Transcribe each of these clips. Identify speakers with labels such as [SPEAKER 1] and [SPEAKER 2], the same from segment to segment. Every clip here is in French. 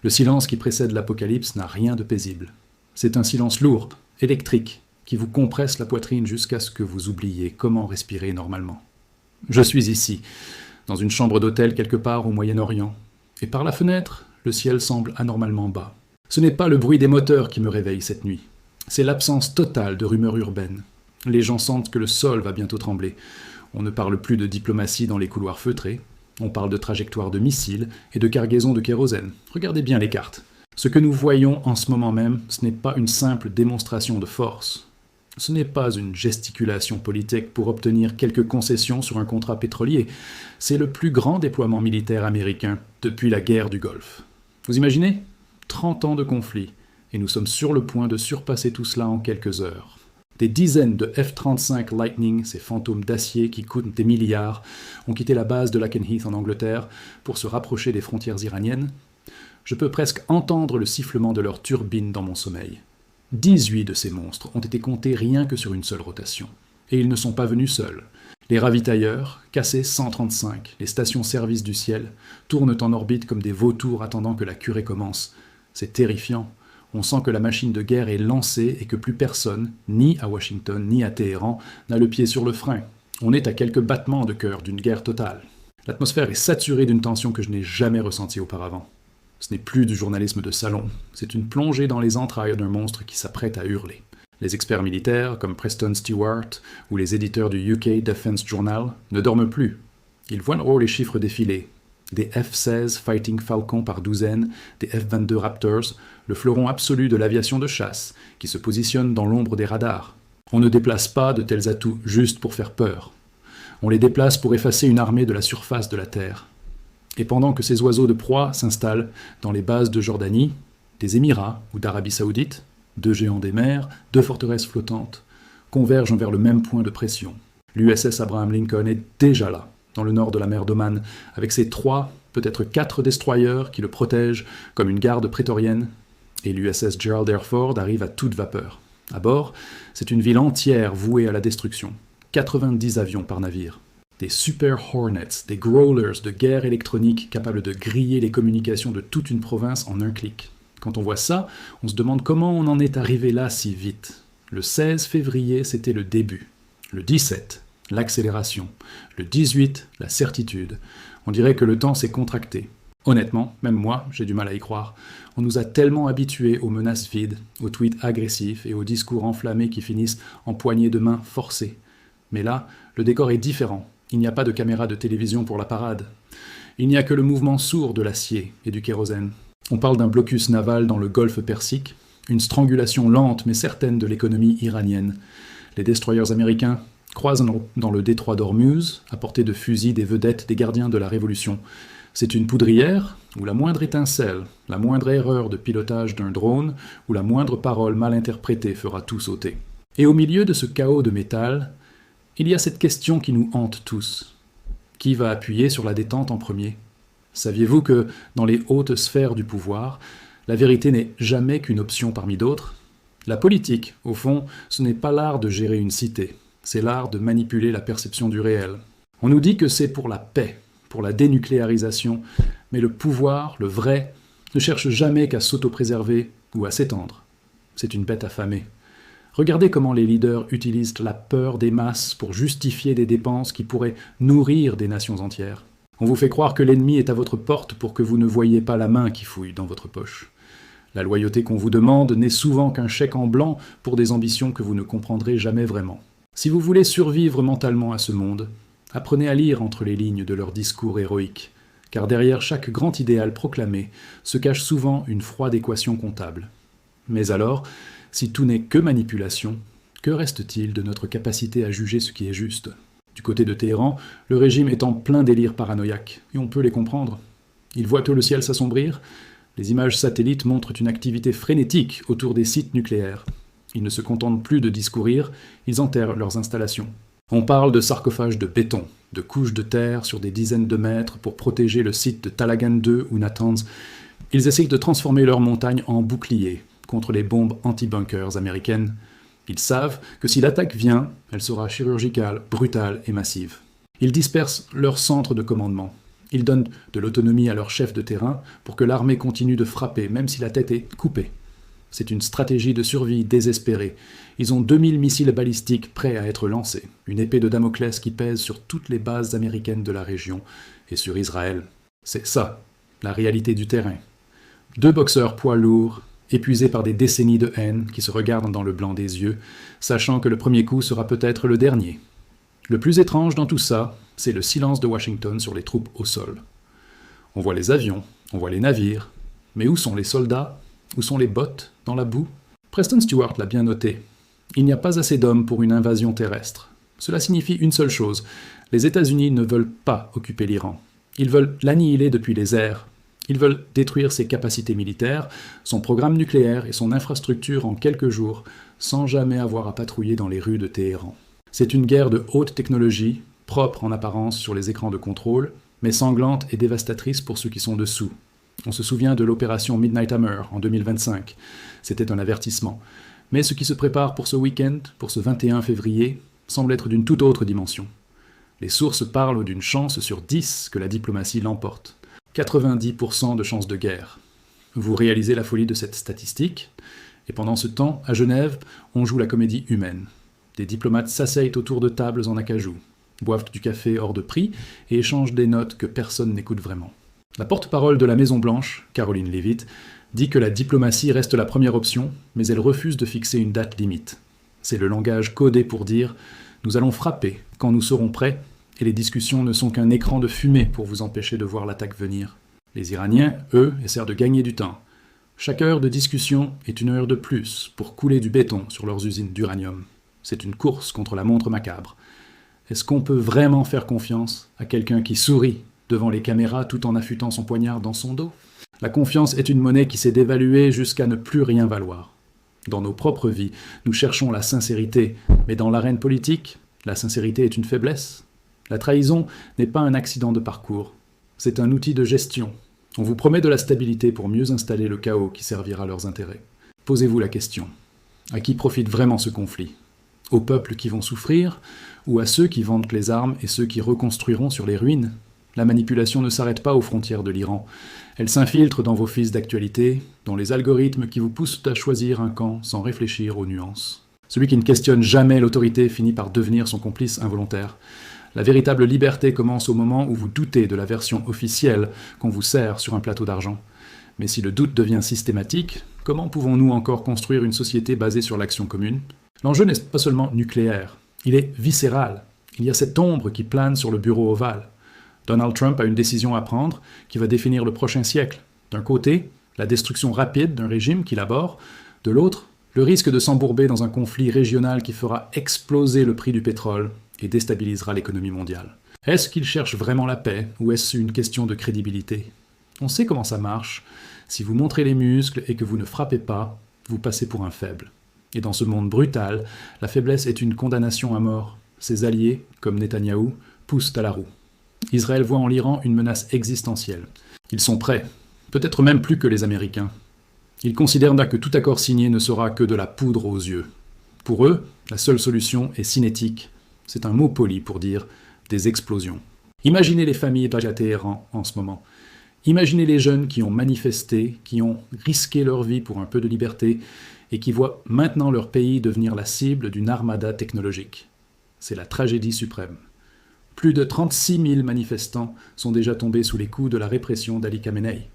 [SPEAKER 1] Le silence qui précède l'apocalypse n'a rien de paisible. C'est un silence lourd, électrique, qui vous compresse la poitrine jusqu'à ce que vous oubliez comment respirer normalement. Je suis ici, dans une chambre d'hôtel quelque part au Moyen-Orient, et par la fenêtre, le ciel semble anormalement bas. Ce n'est pas le bruit des moteurs qui me réveille cette nuit, c'est l'absence totale de rumeurs urbaines. Les gens sentent que le sol va bientôt trembler. On ne parle plus de diplomatie dans les couloirs feutrés, on parle de trajectoires de missiles et de cargaisons de kérosène. Regardez bien les cartes. Ce que nous voyons en ce moment même, ce n'est pas une simple démonstration de force. Ce n'est pas une gesticulation politique pour obtenir quelques concessions sur un contrat pétrolier. C'est le plus grand déploiement militaire américain depuis la guerre du Golfe. Vous imaginez ? 30 ans de conflit, et nous sommes sur le point de surpasser tout cela en quelques heures. Des dizaines de F-35 Lightning, ces fantômes d'acier qui coûtent des milliards, ont quitté la base de Lakenheath en Angleterre pour se rapprocher des frontières iraniennes. Je peux presque entendre le sifflement de leurs turbines dans mon sommeil. 18 de ces monstres ont été comptés rien que sur une seule rotation. Et ils ne sont pas venus seuls. Les ravitailleurs, KC-135, les stations-service du ciel, tournent en orbite comme des vautours attendant que la curée commence. C'est terrifiant. On sent que la machine de guerre est lancée et que plus personne, ni à Washington, ni à Téhéran, n'a le pied sur le frein. On est à quelques battements de cœur d'une guerre totale. L'atmosphère est saturée d'une tension que je n'ai jamais ressentie auparavant. Ce n'est plus du journalisme de salon, c'est une plongée dans les entrailles d'un monstre qui s'apprête à hurler. Les experts militaires, comme Preston Stewart ou les éditeurs du UK Defense Journal, ne dorment plus. Ils voient les chiffres défiler. Des F-16 Fighting Falcon par douzaines, des F-22 Raptors, le fleuron absolu de l'aviation de chasse, qui se positionne dans l'ombre des radars. On ne déplace pas de tels atouts juste pour faire peur. On les déplace pour effacer une armée de la surface de la Terre. Et pendant que ces oiseaux de proie s'installent dans les bases de Jordanie, des Émirats ou d'Arabie Saoudite, deux géants des mers, deux forteresses flottantes, convergent vers le même point de pression. L'USS Abraham Lincoln est déjà là, dans le nord de la mer d'Oman, avec ses 3, peut-être 4 destroyers qui le protègent comme une garde prétorienne, et l'USS Gerald R. Ford arrive à toute vapeur. À bord, c'est une ville entière vouée à la destruction. 90 avions par navire. Des Super Hornets, des Growlers de guerre électronique capables de griller les communications de toute une province en un clic. Quand on voit ça, on se demande comment on en est arrivé là si vite. Le 16 février, c'était le début. Le 17, l'accélération. Le 18, la certitude. On dirait que le temps s'est contracté. Honnêtement, même moi, j'ai du mal à y croire. On nous a tellement habitués aux menaces vides, aux tweets agressifs et aux discours enflammés qui finissent en poignées de main forcées. Mais là, le décor est différent. Il n'y a pas de caméra de télévision pour la parade. Il n'y a que le mouvement sourd de l'acier et du kérosène. On parle d'un blocus naval dans le golfe Persique, une strangulation lente mais certaine de l'économie iranienne. Les destroyers américains croisent dans le détroit d'Ormuz, à portée de fusils des vedettes des gardiens de la Révolution. C'est une poudrière où la moindre étincelle, la moindre erreur de pilotage d'un drone ou la moindre parole mal interprétée fera tout sauter. Et au milieu de ce chaos de métal, il y a cette question qui nous hante tous. Qui va appuyer sur la détente en premier ? Saviez-vous que, dans les hautes sphères du pouvoir, la vérité n'est jamais qu'une option parmi d'autres ? La politique, au fond, ce n'est pas l'art de gérer une cité, c'est l'art de manipuler la perception du réel. On nous dit que c'est pour la paix, pour la dénucléarisation, mais le pouvoir, le vrai, ne cherche jamais qu'à s'autopréserver ou à s'étendre. C'est une bête affamée. Regardez comment les leaders utilisent la peur des masses pour justifier des dépenses qui pourraient nourrir des nations entières. On vous fait croire que l'ennemi est à votre porte pour que vous ne voyiez pas la main qui fouille dans votre poche. La loyauté qu'on vous demande n'est souvent qu'un chèque en blanc pour des ambitions que vous ne comprendrez jamais vraiment. Si vous voulez survivre mentalement à ce monde, apprenez à lire entre les lignes de leurs discours héroïques, car derrière chaque grand idéal proclamé se cache souvent une froide équation comptable. Mais alors, si tout n'est que manipulation, que reste-t-il de notre capacité à juger ce qui est juste ? Du côté de Téhéran, le régime est en plein délire paranoïaque, et on peut les comprendre. Ils voient le ciel s'assombrir, les images satellites montrent une activité frénétique autour des sites nucléaires. Ils ne se contentent plus de discourir, ils enterrent leurs installations. On parle de sarcophages de béton, de couches de terre sur des dizaines de mètres pour protéger le site de Talagan 2 ou Natanz. Ils essayent de transformer leurs montagnes en boucliers contre les bombes anti-bunkers américaines. Ils savent que si l'attaque vient, elle sera chirurgicale, brutale et massive. Ils dispersent leurs centres de commandement. Ils donnent de l'autonomie à leur chef de terrain pour que l'armée continue de frapper, même si la tête est coupée. C'est une stratégie de survie désespérée. Ils ont 2000 missiles balistiques prêts à être lancés, une épée de Damoclès qui pèse sur toutes les bases américaines de la région et sur Israël. C'est ça, la réalité du terrain. 2 boxeurs poids lourds, épuisés par des décennies de haine, qui se regardent dans le blanc des yeux, sachant que le premier coup sera peut-être le dernier. Le plus étrange dans tout ça, c'est le silence de Washington sur les troupes au sol. On voit les avions, on voit les navires, mais où sont les soldats? Où sont les bottes dans la boue? Preston Stewart l'a bien noté. Il n'y a pas assez d'hommes pour une invasion terrestre. Cela signifie une seule chose. Les États-Unis ne veulent pas occuper l'Iran. Ils veulent l'annihiler depuis les airs. Ils veulent détruire ses capacités militaires, son programme nucléaire et son infrastructure en quelques jours, sans jamais avoir à patrouiller dans les rues de Téhéran. C'est une guerre de haute technologie, propre en apparence sur les écrans de contrôle, mais sanglante et dévastatrice pour ceux qui sont dessous. On se souvient de l'opération Midnight Hammer en 2025. C'était un avertissement. Mais ce qui se prépare pour ce week-end, pour ce 21 février, semble être d'une toute autre dimension. Les sources parlent d'une chance sur 10 que la diplomatie l'emporte. 90% de chances de guerre. Vous réalisez la folie de cette statistique, et pendant ce temps, à Genève, on joue la comédie humaine. Des diplomates s'asseyent autour de tables en acajou, boivent du café hors de prix et échangent des notes que personne n'écoute vraiment. La porte-parole de la Maison-Blanche, Caroline Leavitt, dit que la diplomatie reste la première option, mais elle refuse de fixer une date limite. C'est le langage codé pour dire « nous allons frapper quand nous serons prêts » et les discussions ne sont qu'un écran de fumée pour vous empêcher de voir l'attaque venir. Les Iraniens, eux, essaient de gagner du temps. Chaque heure de discussion est une heure de plus pour couler du béton sur leurs usines d'uranium. C'est une course contre la montre macabre. Est-ce qu'on peut vraiment faire confiance à quelqu'un qui sourit devant les caméras tout en affûtant son poignard dans son dos? La confiance est une monnaie qui s'est dévaluée jusqu'à ne plus rien valoir. Dans nos propres vies, nous cherchons la sincérité, mais dans l'arène politique, la sincérité est une faiblesse. La trahison n'est pas un accident de parcours, c'est un outil de gestion. On vous promet de la stabilité pour mieux installer le chaos qui servira leurs intérêts. Posez-vous la question. À qui profite vraiment ce conflit? Aux peuples qui vont souffrir, ou à ceux qui vendent les armes et ceux qui reconstruiront sur les ruines? La manipulation ne s'arrête pas aux frontières de l'Iran. Elle s'infiltre dans vos fils d'actualité, dans les algorithmes qui vous poussent à choisir un camp sans réfléchir aux nuances. Celui qui ne questionne jamais l'autorité finit par devenir son complice involontaire. La véritable liberté commence au moment où vous doutez de la version officielle qu'on vous sert sur un plateau d'argent. Mais si le doute devient systématique, comment pouvons-nous encore construire une société basée sur l'action commune? L'enjeu n'est pas seulement nucléaire, il est viscéral. Il y a cette ombre qui plane sur le bureau ovale. Donald Trump a une décision à prendre qui va définir le prochain siècle. D'un côté, la destruction rapide d'un régime qu'il abhorre, de l'autre, le risque de s'embourber dans un conflit régional qui fera exploser le prix du pétrole et déstabilisera l'économie mondiale. Est-ce qu'il cherche vraiment la paix, ou est-ce une question de crédibilité? On sait comment ça marche. Si vous montrez les muscles et que vous ne frappez pas, vous passez pour un faible. Et dans ce monde brutal, la faiblesse est une condamnation à mort. Ses alliés, comme Netanyahou, poussent à la roue. Israël voit en l'Iran une menace existentielle. Ils sont prêts, peut-être même plus que les Américains. Ils considèrent que tout accord signé ne sera que de la poudre aux yeux. Pour eux, la seule solution est cinétique. C'est un mot poli pour dire des explosions. Imaginez les familles basées à Téhéran en ce moment. Imaginez les jeunes qui ont manifesté, qui ont risqué leur vie pour un peu de liberté et qui voient maintenant leur pays devenir la cible d'une armada technologique. C'est la tragédie suprême. Plus de 36 000 manifestants sont déjà tombés sous les coups de la répression d'Ali Khamenei.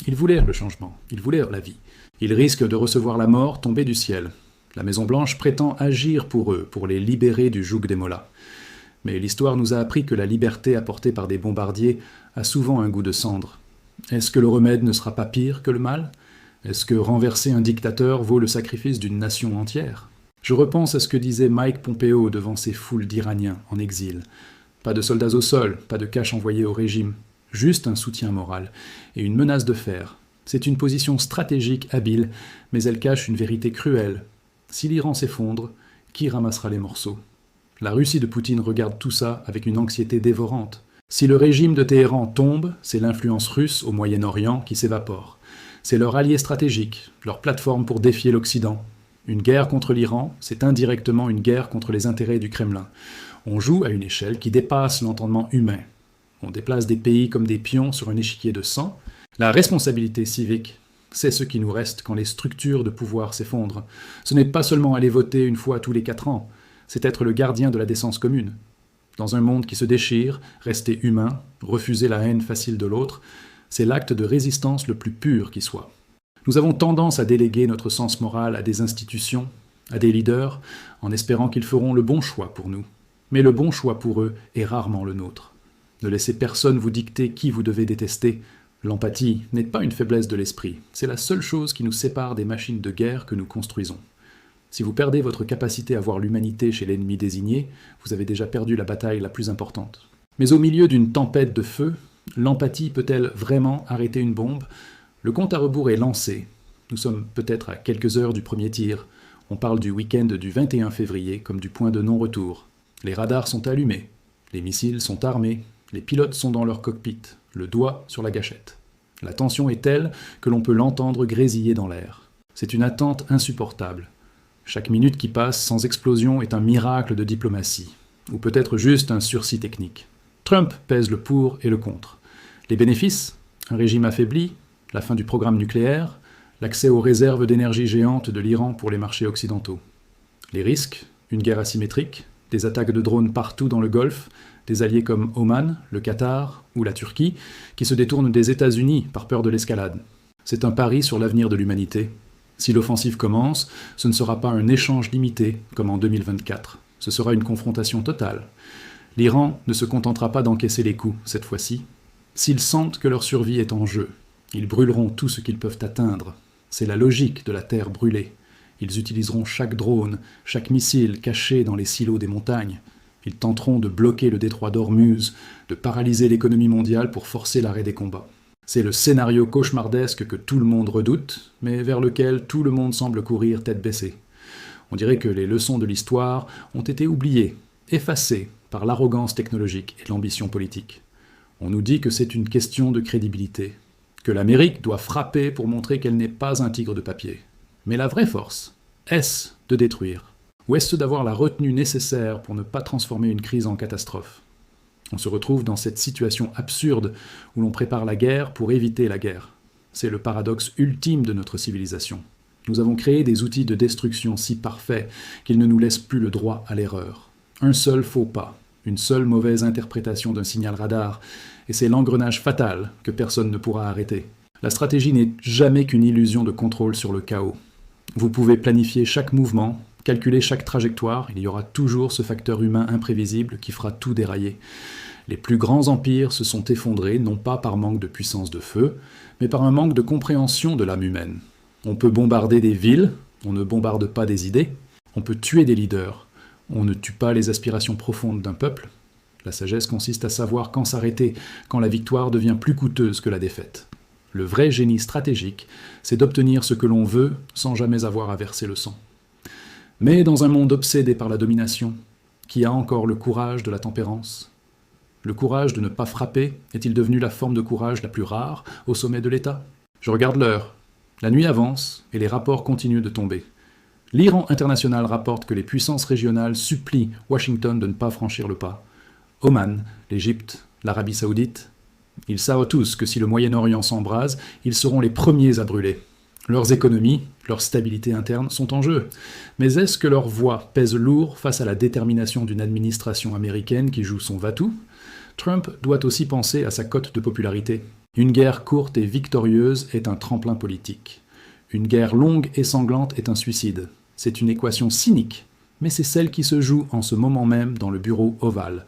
[SPEAKER 1] Ils voulaient le changement, ils voulaient la vie. Ils risquent de recevoir la mort tombée du ciel. La Maison-Blanche prétend agir pour eux, pour les libérer du joug des mollahs. Mais l'histoire nous a appris que la liberté apportée par des bombardiers a souvent un goût de cendre. Est-ce que le remède ne sera pas pire que le mal? Est-ce que renverser un dictateur vaut le sacrifice d'une nation entière? Je repense à ce que disait Mike Pompeo devant ces foules d'Iraniens en exil. Pas de soldats au sol, pas de cash envoyé au régime, juste un soutien moral et une menace de fer. C'est une position stratégique habile, mais elle cache une vérité cruelle. Si l'Iran s'effondre, qui ramassera les morceaux? La Russie de Poutine regarde tout ça avec une anxiété dévorante. Si le régime de Téhéran tombe, c'est l'influence russe au Moyen-Orient qui s'évapore. C'est leur allié stratégique, leur plateforme pour défier l'Occident. Une guerre contre l'Iran, c'est indirectement une guerre contre les intérêts du Kremlin. On joue à une échelle qui dépasse l'entendement humain. On déplace des pays comme des pions sur un échiquier de sang. La responsabilité civique, c'est ce qui nous reste quand les structures de pouvoir s'effondrent. Ce n'est pas seulement aller voter une fois tous les 4 ans, c'est être le gardien de la décence commune. Dans un monde qui se déchire, rester humain, refuser la haine facile de l'autre, c'est l'acte de résistance le plus pur qui soit. Nous avons tendance à déléguer notre sens moral à des institutions, à des leaders, en espérant qu'ils feront le bon choix pour nous. Mais le bon choix pour eux est rarement le nôtre. Ne laissez personne vous dicter qui vous devez détester. L'empathie n'est pas une faiblesse de l'esprit, c'est la seule chose qui nous sépare des machines de guerre que nous construisons. Si vous perdez votre capacité à voir l'humanité chez l'ennemi désigné, vous avez déjà perdu la bataille la plus importante. Mais au milieu d'une tempête de feu, l'empathie peut-elle vraiment arrêter une bombe ? Le compte à rebours est lancé. Nous sommes peut-être à quelques heures du premier tir. On parle du week-end du 21 février comme du point de non-retour. Les radars sont allumés, les missiles sont armés, les pilotes sont dans leur cockpit, le doigt sur la gâchette. La tension est telle que l'on peut l'entendre grésiller dans l'air. C'est une attente insupportable. Chaque minute qui passe sans explosion est un miracle de diplomatie, ou peut-être juste un sursis technique. Trump pèse le pour et le contre. Les bénéfices, un régime affaibli, la fin du programme nucléaire, l'accès aux réserves d'énergie géantes de l'Iran pour les marchés occidentaux. Les risques, une guerre asymétrique, des attaques de drones partout dans le Golfe, des alliés comme Oman, le Qatar ou la Turquie, qui se détournent des États-Unis par peur de l'escalade. C'est un pari sur l'avenir de l'humanité. Si l'offensive commence, ce ne sera pas un échange limité, comme en 2024. Ce sera une confrontation totale. L'Iran ne se contentera pas d'encaisser les coups, cette fois-ci. S'ils sentent que leur survie est en jeu, ils brûleront tout ce qu'ils peuvent atteindre. C'est la logique de la terre brûlée. Ils utiliseront chaque drone, chaque missile caché dans les silos des montagnes. Ils tenteront de bloquer le détroit d'Ormuz, de paralyser l'économie mondiale pour forcer l'arrêt des combats. C'est le scénario cauchemardesque que tout le monde redoute, mais vers lequel tout le monde semble courir tête baissée. On dirait que les leçons de l'histoire ont été oubliées, effacées par l'arrogance technologique et l'ambition politique. On nous dit que c'est une question de crédibilité, que l'Amérique doit frapper pour montrer qu'elle n'est pas un tigre de papier. Mais la vraie force, est-ce de détruire ? Ou est-ce d'avoir la retenue nécessaire pour ne pas transformer une crise en catastrophe ? On se retrouve dans cette situation absurde où l'on prépare la guerre pour éviter la guerre. C'est le paradoxe ultime de notre civilisation. Nous avons créé des outils de destruction si parfaits qu'ils ne nous laissent plus le droit à l'erreur. Un seul faux pas, une seule mauvaise interprétation d'un signal radar, et c'est l'engrenage fatal que personne ne pourra arrêter. La stratégie n'est jamais qu'une illusion de contrôle sur le chaos. Vous pouvez planifier chaque mouvement, calculer chaque trajectoire, il y aura toujours ce facteur humain imprévisible qui fera tout dérailler. Les plus grands empires se sont effondrés, non pas par manque de puissance de feu, mais par un manque de compréhension de l'âme humaine. On peut bombarder des villes, on ne bombarde pas des idées. On peut tuer des leaders, on ne tue pas les aspirations profondes d'un peuple. La sagesse consiste à savoir quand s'arrêter, quand la victoire devient plus coûteuse que la défaite. Le vrai génie stratégique, c'est d'obtenir ce que l'on veut sans jamais avoir à verser le sang. Mais dans un monde obsédé par la domination, qui a encore le courage de la tempérance ? Le courage de ne pas frapper est-il devenu la forme de courage la plus rare au sommet de l'État ? Je regarde l'heure. La nuit avance et les rapports continuent de tomber. L'Iran international rapporte que les puissances régionales supplient Washington de ne pas franchir le pas. Oman, l'Égypte, l'Arabie saoudite, ils savent tous que si le Moyen-Orient s'embrase, ils seront les premiers à brûler. Leurs économies, leur stabilité interne sont en jeu. Mais est-ce que leur voix pèse lourd face à la détermination d'une administration américaine qui joue son va-tout ? Trump doit aussi penser à sa cote de popularité. Une guerre courte et victorieuse est un tremplin politique. Une guerre longue et sanglante est un suicide. C'est une équation cynique, mais c'est celle qui se joue en ce moment même dans le bureau ovale.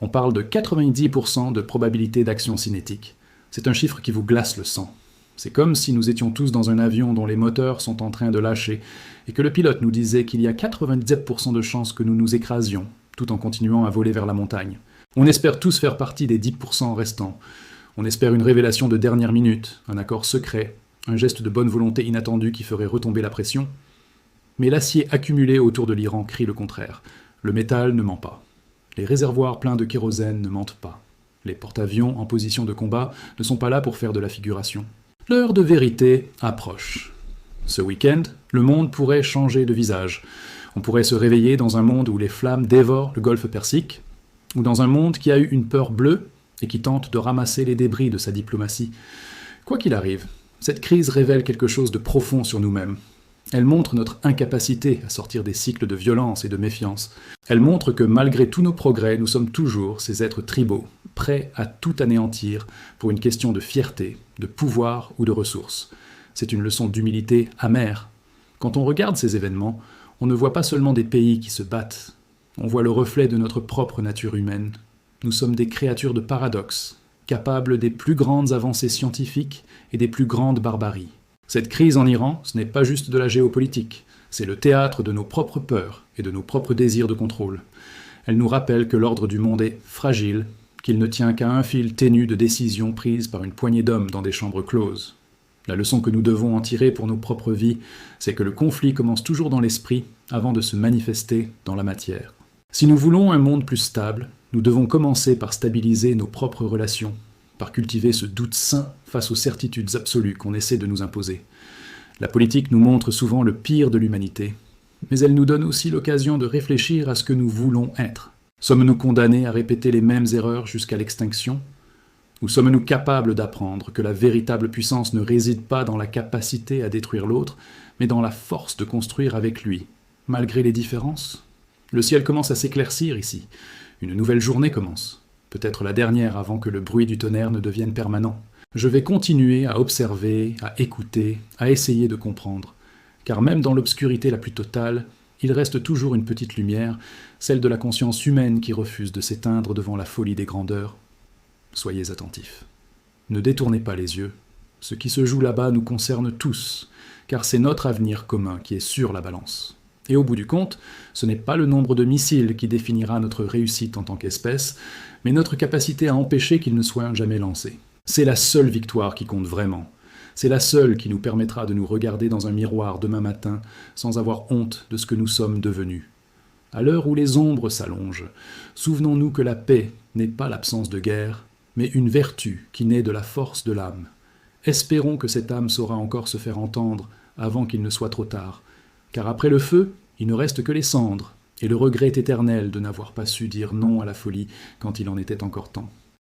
[SPEAKER 1] On parle de 90% de probabilité d'action cinétique. C'est un chiffre qui vous glace le sang. C'est comme si nous étions tous dans un avion dont les moteurs sont en train de lâcher et que le pilote nous disait qu'il y a 97% de chances que nous nous écrasions, tout en continuant à voler vers la montagne. On espère tous faire partie des 10% restants. On espère une révélation de dernière minute, un accord secret, un geste de bonne volonté inattendu qui ferait retomber la pression. Mais l'acier accumulé autour de l'Iran crie le contraire. Le métal ne ment pas. Les réservoirs pleins de kérosène ne mentent pas. Les porte-avions en position de combat ne sont pas là pour faire de la figuration. L'heure de vérité approche. Ce week-end, le monde pourrait changer de visage. On pourrait se réveiller dans un monde où les flammes dévorent le golfe Persique, ou dans un monde qui a eu une peur bleue et qui tente de ramasser les débris de sa diplomatie. Quoi qu'il arrive, cette crise révèle quelque chose de profond sur nous-mêmes. Elle montre notre incapacité à sortir des cycles de violence et de méfiance. Elle montre que malgré tous nos progrès, nous sommes toujours ces êtres tribaux, prêts à tout anéantir pour une question de fierté, de pouvoir ou de ressources. C'est une leçon d'humilité amère. Quand on regarde ces événements, on ne voit pas seulement des pays qui se battent, on voit le reflet de notre propre nature humaine. Nous sommes des créatures de paradoxes, capables des plus grandes avancées scientifiques et des plus grandes barbaries. Cette crise en Iran, ce n'est pas juste de la géopolitique, c'est le théâtre de nos propres peurs et de nos propres désirs de contrôle. Elle nous rappelle que l'ordre du monde est fragile, qu'il ne tient qu'à un fil ténu de décisions prises par une poignée d'hommes dans des chambres closes. La leçon que nous devons en tirer pour nos propres vies, c'est que le conflit commence toujours dans l'esprit avant de se manifester dans la matière. Si nous voulons un monde plus stable, nous devons commencer par stabiliser nos propres relations, par cultiver ce doute sain face aux certitudes absolues qu'on essaie de nous imposer. La politique nous montre souvent le pire de l'humanité, mais elle nous donne aussi l'occasion de réfléchir à ce que nous voulons être. Sommes-nous condamnés à répéter les mêmes erreurs jusqu'à l'extinction ? Ou sommes-nous capables d'apprendre que la véritable puissance ne réside pas dans la capacité à détruire l'autre, mais dans la force de construire avec lui, malgré les différences ? Le ciel commence à s'éclaircir ici. Une nouvelle journée commence. Peut-être la dernière avant que le bruit du tonnerre ne devienne permanent. Je vais continuer à observer, à écouter, à essayer de comprendre. Car même dans l'obscurité la plus totale, il reste toujours une petite lumière, celle de la conscience humaine qui refuse de s'éteindre devant la folie des grandeurs. Soyez attentifs. Ne détournez pas les yeux. Ce qui se joue là-bas nous concerne tous, car c'est notre avenir commun qui est sur la balance. Et au bout du compte, ce n'est pas le nombre de missiles qui définira notre réussite en tant qu'espèce, mais notre capacité à empêcher qu'ils ne soient jamais lancés. C'est la seule victoire qui compte vraiment. C'est la seule qui nous permettra de nous regarder dans un miroir demain matin sans avoir honte de ce que nous sommes devenus. À l'heure où les ombres s'allongent, souvenons-nous que la paix n'est pas l'absence de guerre, mais une vertu qui naît de la force de l'âme. Espérons que cette âme saura encore se faire entendre avant qu'il ne soit trop tard, car après le feu, il ne reste que les cendres, et le regret éternel de n'avoir pas su dire non à la folie quand il en était encore temps.